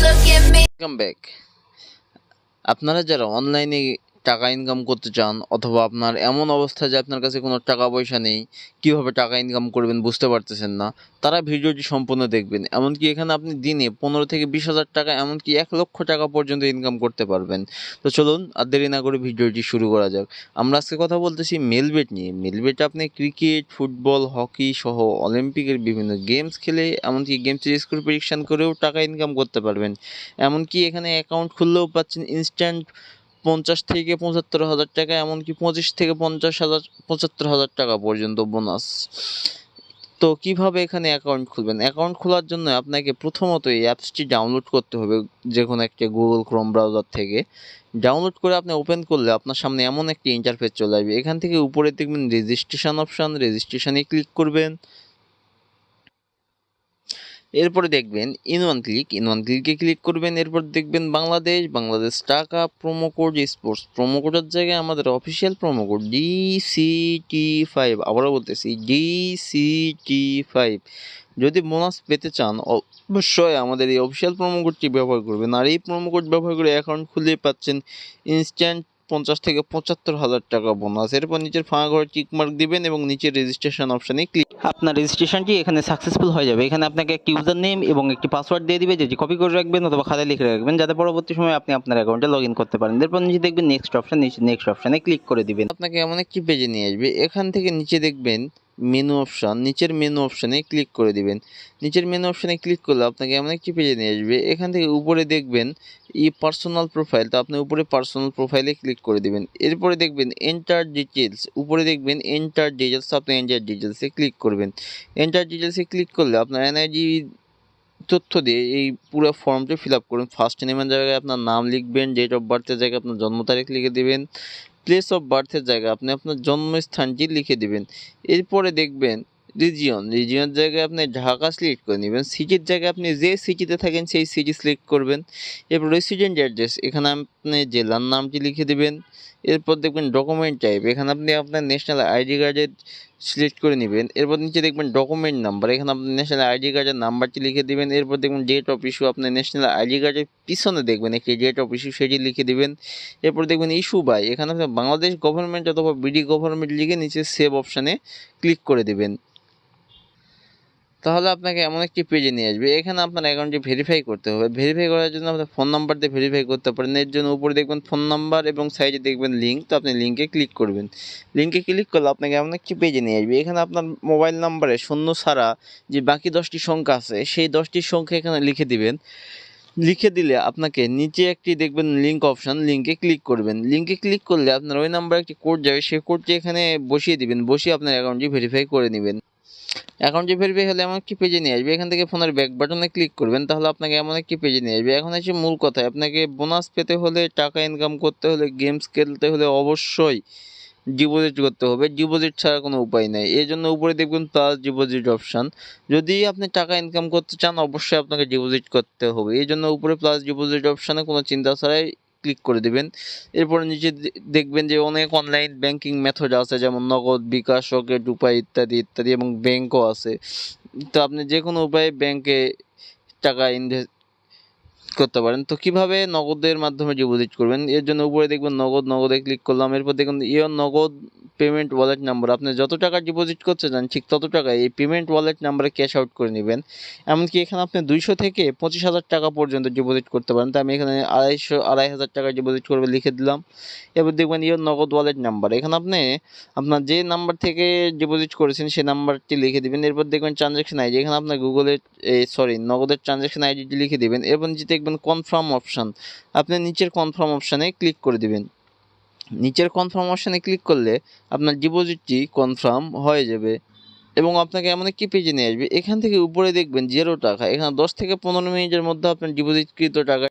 Welcome back. আপনারা যারা অনলাইনে টাকা ইনকাম করতে চান অথবা আপনার এমন অবস্থা যে আপনার কাছে কোনো টাকা পয়সা নেই, কীভাবে টাকা ইনকাম করবেন বুঝতে পারতেছেন না, তারা ভিডিওটি সম্পূর্ণ দেখবেন। এমনকি এখানে আপনি দিনে 15 থেকে 20,000 টাকা, এমনকি 1,00,000 টাকা পর্যন্ত ইনকাম করতে পারবেন। তো চলুন আর দেরি না করে ভিডিওটি শুরু করা যাক। আমরা আজকে কথা বলতেছি মেলবেট নিয়ে। মেলবেট আপনি ক্রিকেট, ফুটবল, হকি সহ অলিম্পিকের বিভিন্ন গেমস খেলে, এমনকি গেমসের স্কোর প্রেডিকশন করেও টাকা ইনকাম করতে পারবেন। এমনকি এখানে অ্যাকাউন্ট খুললেও পাচ্ছেন ইনস্ট্যান্ট 50 থেকে 75,000 টাকা, এমনকি 25 থেকে 50,000 75,000 টাকা পর্যন্ত বোনাস। তো কিভাবে এখানে অ্যাকাউন্ট খুলবেন? অ্যাকাউন্ট খোলার জন্য আপনাকে প্রথমত এই অ্যাপসটি ডাউনলোড করতে হবে যে কোনো একটা গুগল ক্রোম ব্রাউজার থেকে। ডাউনলোড করে আপনি ওপেন করলে আপনার সামনে এমন একটি ইন্টারফেস চলে আসবে। এখান থেকে উপরে দেখবেন রেজিস্ট্রেশন অপশন, রেজিস্ট্রেশনে ক্লিক করবেন। এরপরে দেখবেন ইন ওয়ান ক্লিকে ক্লিক করবেন। এরপর দেখবেন বাংলাদেশ টাকা, প্রোমো কোড স্পোর্টস। প্রোমো কোডের জায়গায় আমাদের অফিসিয়াল প্রোমো কোড DCT5, আবারও বলতেছি DCT5। যদি বোনাস পেতে চান অবশ্যই আমাদের এই অফিসিয়াল প্রোমো কোডটি ব্যবহার করবেন। আর এই প্রোমো কোড ব্যবহার করে অ্যাকাউন্ট খুলে পাচ্ছেন ইনস্ট্যান্ট 50 থেকে 75,000 টাকা বোনাস। এরপর নিচের ফাঁকা ঘরে টিকমার্ক দিবেন এবং নিচের রেজিস্ট্রেশন অপশানে ক্লিক। আপনার রেজিস্ট্রেশনটি এখানে সাকসেসফুল হয়ে যাবে। এখানে আপনাকে একটি ইউজার নেম এবং একটি পাসওয়ার্ড দিয়ে দিবে, যেটি কপি করে রাখবেন অথবা খাতায় লিখে রাখবেন, যাতে পরবর্তী সময় আপনি আপনার অ্যাকাউন্টে লগ ইন করতে পারেন। এরপর নিচে দেখবেন নেক্সট অপশানে ক্লিক করে দিবেন। আপনাকে এমন একটি পেজে নিয়ে আসবে। এখান থেকে নিচে দেখবেন নিচের মেনু অপশানে ক্লিক করে দিবেন। নিচের মেনু অপশানে ক্লিক করলে আপনাকে এমন একটি পেজে নিয়ে আসবে। এখান থেকে উপরে দেখবেন পার্সোনাল প্রোফাইল, তো আপনি উপরে পার্সোনাল প্রোফাইলে ক্লিক করে দিবেন। এরপরে দেখবেন এন্টার ডিটেলস, উপরে দেখবেন এন্টার ডিটেলস, আপনি এন্টার ডিটেলসে ক্লিক করবেন। এন্টার ডিটেলসে ক্লিক করলে আপনার এনআইডি তথ্য দিয়ে এই পুরো ফর্মটি ফিল আপ করুন। ফার্স্ট নেমের জায়গায় আপনার নাম লিখবেন, ডেট অফ বার্থের জায়গায় আপনার জন্ম তারিখ লিখে দেবেন, প্লেস অফ বার্থের জায়গায় আপনি আপনার জন্মস্থানটি লিখে দিবেন। এরপরে দেখবেন রিজিয়নের জায়গায় আপনি ঢাকা সিলেক্ট করে নেবেন। সিটির জায়গায় আপনি যে সিটিতে থাকেন সেই সিটি সিলেক্ট করবেন। এরপর রেসিডেন্ট অ্যাড্রেস, এখানে আপনি জেলার নামটি লিখে দেবেন। এরপর দেখবেন ডকুমেন্ট টাইপ, এখানে আপনি আপনার ন্যাশনাল আইডি কার্ডের সিলেক্ট করে নেবেন। এরপর নিচে দেখবেন ডকুমেন্ট নাম্বার, এখানে আপনি ন্যাশনাল আইডি কার্ডের নাম্বারটি লিখে দেবেন। এরপর দেখবেন ডেট অফ ইস্যু, আপনি ন্যাশনাল আইডি কার্ডের পিছনে দেখবেন একটি ডেট অফ ইস্যু, সেটি লিখে দেবেন। এরপর দেখবেন ইস্যু বাই, এখানে আপনি বাংলাদেশ গভর্নমেন্ট অথবা বিডি গভর্নমেন্ট লিখে নিচে সেভ অপশানে ক্লিক করে দেবেন। তাহলে আপনাকে এমন একটি পেজে নিয়ে আসবে। এখানে আপনার অ্যাকাউন্টটি ভেরিফাই করতে হবে। ভেরিফাই করার জন্য আপনার ফোন নাম্বার দিয়ে ভেরিফাই করতে পারেন। এর জন্য উপরে দেখবেন ফোন নাম্বার এবং সাইডে দেখবেন লিঙ্ক, তো আপনি লিঙ্কে ক্লিক করবেন। লিঙ্কে ক্লিক করলে আপনাকে এমন একটি পেজে নিয়ে আসবে। এখানে আপনার মোবাইল নাম্বারে শূন্য ছাড়া যে বাকি 10টি সংখ্যা আছে, সেই 10টির সংখ্যা এখানে লিখে দিবেন। লিখে দিলে আপনাকে নিচে একটি দেখবেন লিঙ্ক অপশান, লিঙ্কে ক্লিক করবেন। লিঙ্কে ক্লিক করলে আপনার ওই নাম্বারে একটি কোড যাবে, সেই কোডটি এখানে বসিয়ে দিবেন। বসিয়ে আপনার অ্যাকাউন্টটি ভেরিফাই করে নেবেন। অ্যাকাউন্টটি ভেরিফাই হলে এমন একটি পেজে নিয়ে আসবে। এখান থেকে ফোনের ব্যাক বাটনে ক্লিক করবেন, তাহলে আপনাকে এমন একটি পেজে নিয়ে আসবে। এখন হচ্ছে মূল কথায়, আপনাকে বোনাস পেতে হলে, টাকা ইনকাম করতে হলে, গেমস খেলতে হলে অবশ্যই ডিপোজিট করতে হবে। ডিপোজিট ছাড়া কোনো উপায় নাই। এই জন্য উপরে দেখবেন প্লাস ডিপোজিট অপশান। যদি আপনি টাকা ইনকাম করতে চান অবশ্যই আপনাকে ডিপোজিট করতে হবে। এই জন্য উপরে প্লাস ডিপোজিট অপশানে কোনো চিন্তা ছাড়াই ক্লিক করে দেবেন। এরপর নিচে দেখবেন যে অনেক অনলাইন ব্যাংকিং মেথড আছে, যেমন নগদ, বিকাশ, রকেট, উপায় ইত্যাদি ইত্যাদি, এবং ব্যাংকও আছে। তো আপনি যে কোনো উপায়ে ব্যাংকে টাকা ইনভেস্ট করতে পারেন। তো কিভাবে নগদের মাধ্যমে ডিপোজিট করবেন, এর জন্য উপরে দেখবেন নগদে ক্লিক করলাম। এরপর দেখুন নগদ পেমেন্ট ওয়ালেট নাম্বার, আপনি যত টাকা ডিপোজিট করতে চান ঠিক তত টাকা এই পেমেন্ট ওয়ালেট নাম্বারে ক্যাশ আউট করে নেবেন। এমনকি এখানে আপনি 200 থেকে 25,000 টাকা পর্যন্ত ডিপোজিট করতে পারেন। তো আমি এখানে 250 টাকা ডিপোজিট করবে লিখে দিলাম। এবার দেখবেন নগদ ওয়ালেট নাম্বার, এখানে আপনি আপনার যে নাম্বার থেকে ডিপোজিট করেছেন সেই নাম্বারটি লিখে দিবেন। এরপর দেখবেন ট্রানজ্যাকশন আইডি, এখানে আপনার নগদের ট্রানজ্যাকশন আইডিটি লিখে দিবেন। এরপর নিচে দেখবেন কনফার্ম অপশান, আপনি নিচের কনফার্ম অপশানে ক্লিক করে দিবেন। নিচের কনফার্ম অপশানে ক্লিক করলে আপনার ডিপোজিটটি কনফার্ম হয়ে যাবে এবং আপনাকে এমন একটি পেজে নিয়ে আসবে। এখান থেকে উপরে দেখবেন 0 টাকা, এখানে 10 থেকে 15 মিনিটের মধ্যে আপনার ডিপোজিটকৃত টাকা